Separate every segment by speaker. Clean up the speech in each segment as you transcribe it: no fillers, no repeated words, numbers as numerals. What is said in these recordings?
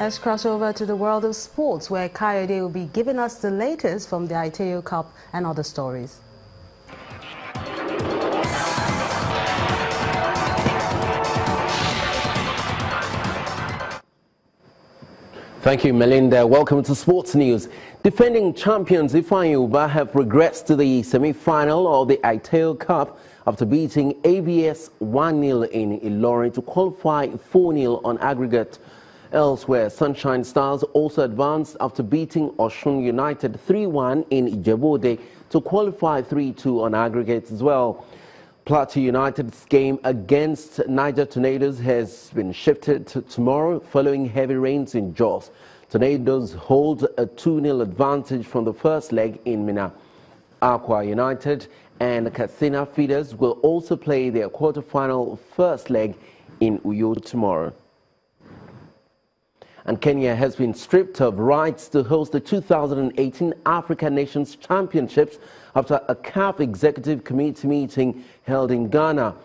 Speaker 1: Let's cross over to the world of sports, where Kayode will be giving us the latest from the Aiteo Cup and other stories.
Speaker 2: Thank you, Melinda. Welcome to Sports News. Defending champions Defiance have regressed to the semi-final of the Aiteo Cup after beating ABS 1-0 in Ilorin to qualify 4-0 on aggregate. Elsewhere, Sunshine Stars also advanced after beating Osun United 3-1 in Ijebu-Ode to qualify 3-2 on aggregate as well. Plateau United's game against Niger Tornadoes has been shifted to tomorrow following heavy rains in Jos. Tornadoes hold a 2-0 advantage from the first leg in Minna. Aqua United and Katsina Feeders will also play their quarter-final first leg in Uyo tomorrow. And Kenya has been stripped of rights to host the 2018 African Nations Championships after a CAF Executive Committee meeting held in Ghana.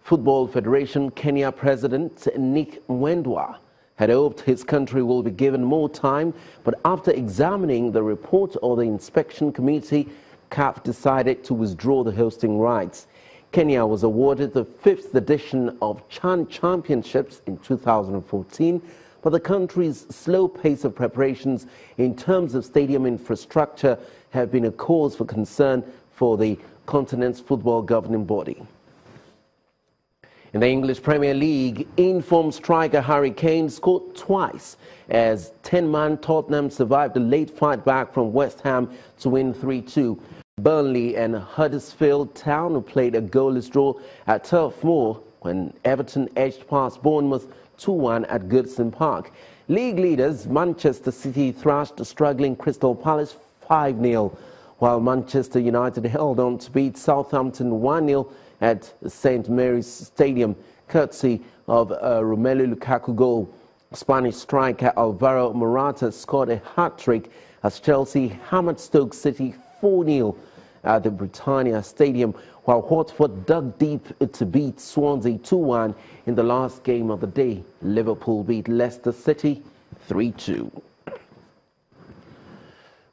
Speaker 2: Football Federation Kenya President Nick Mwendwa had hoped his country will be given more time, but after examining the report of the inspection committee, CAF decided to withdraw the hosting rights. Kenya was awarded the 5th edition of Chan Championships in 2014, but the country's slow pace of preparations in terms of stadium infrastructure have been a cause for concern for the continent's football governing body. In the English Premier League, in-form striker Harry Kane scored twice as 10-man Tottenham survived a late fight back from West Ham to win 3-2. Burnley and Huddersfield Town, who played a goalless draw at Turf Moor when Everton edged past Bournemouth 2-1 at Goodson Park. League leaders Manchester City thrashed the struggling Crystal Palace 5-0, while Manchester United held on to beat Southampton 1-0 at St Mary's Stadium, courtesy of a Romelu Lukaku goal. Spanish striker Alvaro Morata scored a hat-trick as Chelsea hammered Stoke City 4-0 at the Britannia Stadium, while Watford dug deep to beat Swansea 2-1 in the last game of the day. Liverpool beat Leicester City 3-2.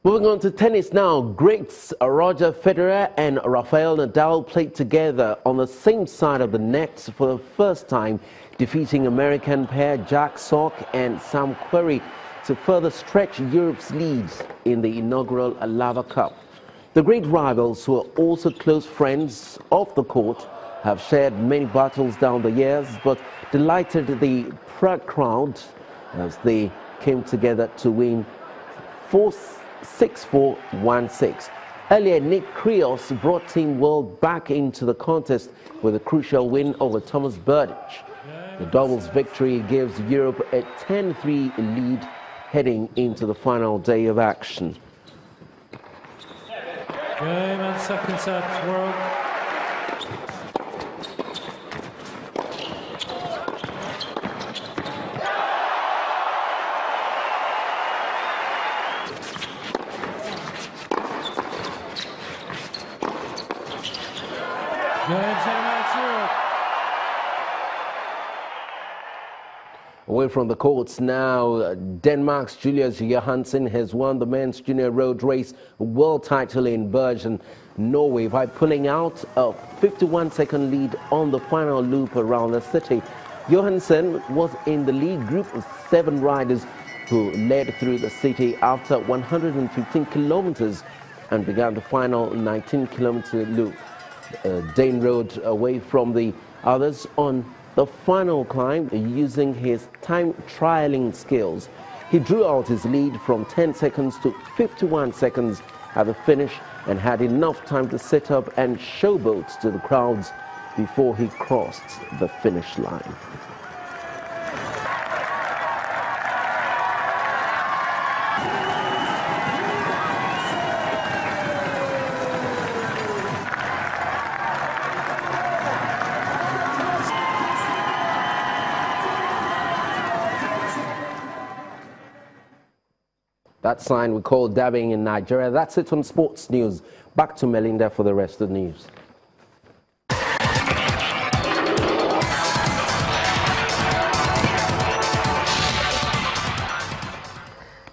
Speaker 2: Moving on to tennis now, greats Roger Federer and Rafael Nadal played together on the same side of the net for the first time, defeating American pair Jack Sock and Sam Querrey to further stretch Europe's lead in the inaugural Lava Cup. The great rivals, who are also close friends off the court, have shared many battles down the years, but delighted the Prague crowd as they came together to win 6-4, 1-6. Earlier, Nick Kyrgios brought Team World back into the contest with a crucial win over Thomas Berdych. The doubles victory gives Europe a 10-3 lead heading into the final day of action.
Speaker 3: Game and second set, World.
Speaker 2: Away from the courts now, Denmark's Julius Johansen has won the men's junior road race world title in Bergen, Norway, by pulling out a 51-second lead on the final loop around the city. Johansen was in the lead group of 7 riders who led through the city after 115 kilometers and began the final 19-kilometer loop. Dane rode away from the others on the final climb using his time trialing skills. He drew out his lead from 10 seconds to 51 seconds at the finish and had enough time to sit up and showboat to the crowds before he crossed the finish line. That sign we call dabbing in Nigeria. That's it on Sports News. Back to Melinda for the rest of the news.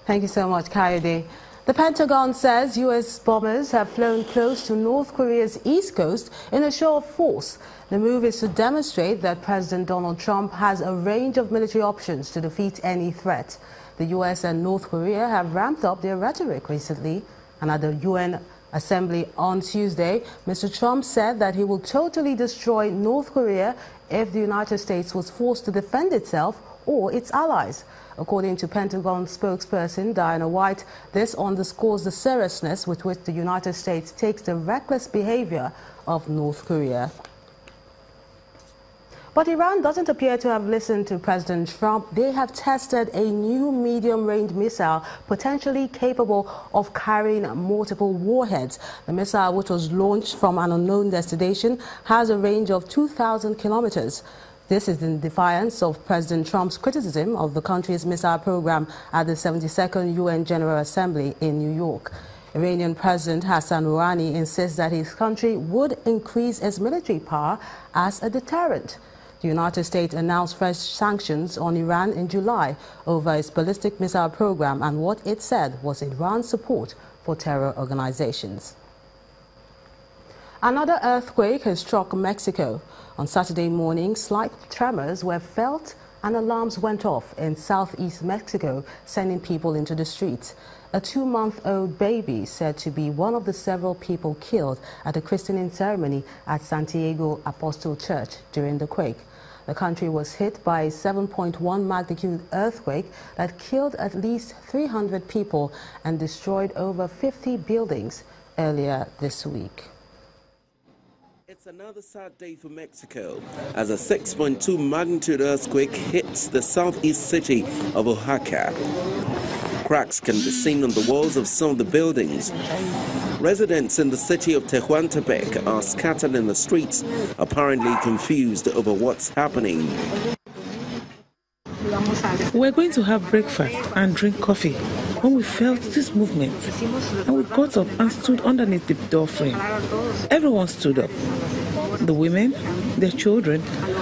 Speaker 1: Thank you so much, Kayode. The Pentagon says U.S. bombers have flown close to North Korea's east coast in a show of force. The move is to demonstrate that President Donald Trump has a range of military options to defeat any threat. The U.S. and North Korea have ramped up their rhetoric recently, and at the UN Assembly on Tuesday, Mr. Trump said that he will totally destroy North Korea if the United States was forced to defend itself or its allies. According to Pentagon spokesperson Diana White, this underscores the seriousness with which the United States takes the reckless behavior of North Korea. But Iran doesn't appear to have listened to President Trump. They have tested a new medium-range missile potentially capable of carrying multiple warheads. The missile, which was launched from an unknown destination, has a range of 2,000 kilometers. This is in defiance of President Trump's criticism of the country's missile program at the 72nd UN General Assembly in New York. Iranian President Hassan Rouhani insists that his country would increase its military power as a deterrent. The United States announced fresh sanctions on Iran in July over its ballistic missile program and what it said was Iran's support for terror organizations. Another earthquake has struck Mexico. On Saturday morning, slight tremors were felt and alarms went off in southeast Mexico, sending people into the streets. A 2-month-old baby said to be one of the several people killed at a christening ceremony at Santiago Apostol Church during the quake. The country was hit by a 7.1 magnitude earthquake that killed at least 300 people and destroyed over 50 buildings earlier this week.
Speaker 2: It's another sad day for Mexico as a 6.2 magnitude earthquake hits the southeast city of Oaxaca. Cracks can be seen on the walls of some of the buildings. Residents in the city of Tehuantepec are scattered in the streets, apparently confused over what's happening.
Speaker 4: We're going to have breakfast and drink coffee when we felt this movement, and we got up and stood underneath the door frame. Everyone stood up. The women, their children,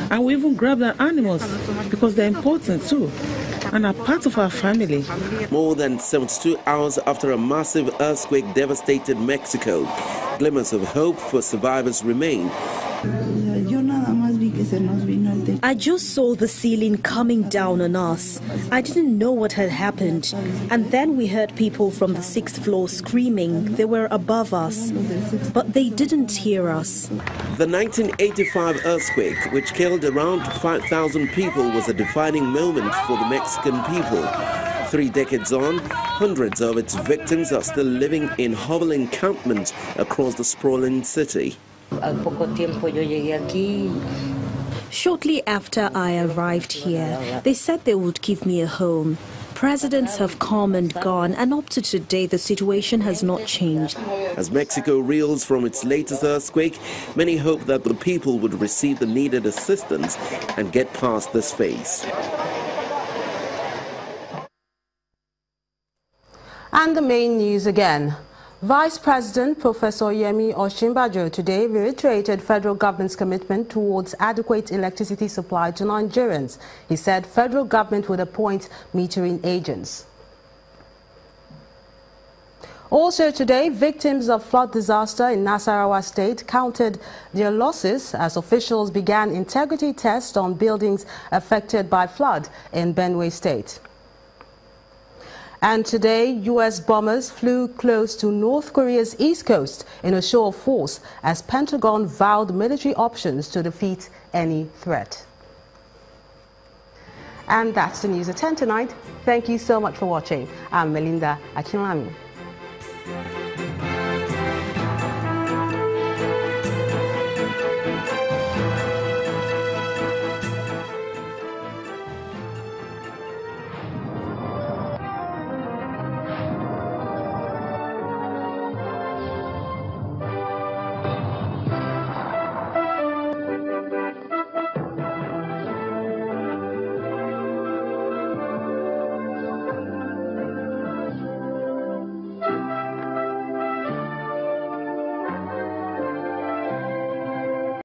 Speaker 4: and we even grabbed our animals because they're important too and are part of our family.
Speaker 2: More than 72 hours after a massive earthquake devastated Mexico, glimmers of hope for survivors remain.
Speaker 5: I just saw the ceiling coming down on us. I didn't know what had happened. And then we heard people from the 6th floor screaming. They were above us, but they didn't hear us.
Speaker 2: The 1985 earthquake, which killed around 5,000 people, was a defining moment for the Mexican people. 3 decades on, hundreds of its victims are still living in hovel encampments across the sprawling city.
Speaker 5: Shortly after I arrived here, they said they would give me a home. Presidents have come and gone, and up to today the situation has not changed.
Speaker 2: As Mexico reels from its latest earthquake, many hope that the people would receive the needed assistance and get past this phase.
Speaker 1: And the main news again. Vice President Professor Yemi Osinbajo today reiterated federal government's commitment towards adequate electricity supply to Nigerians. He said federal government would appoint metering agents. Also today, victims of flood disaster in Nasarawa State counted their losses as officials began integrity tests on buildings affected by flood in Benue State. And today, U.S. bombers flew close to North Korea's east coast in a show of force as Pentagon vowed military options to defeat any threat. And that's the news at 10 tonight. Thank you so much for watching. I'm Melinda Akinlami.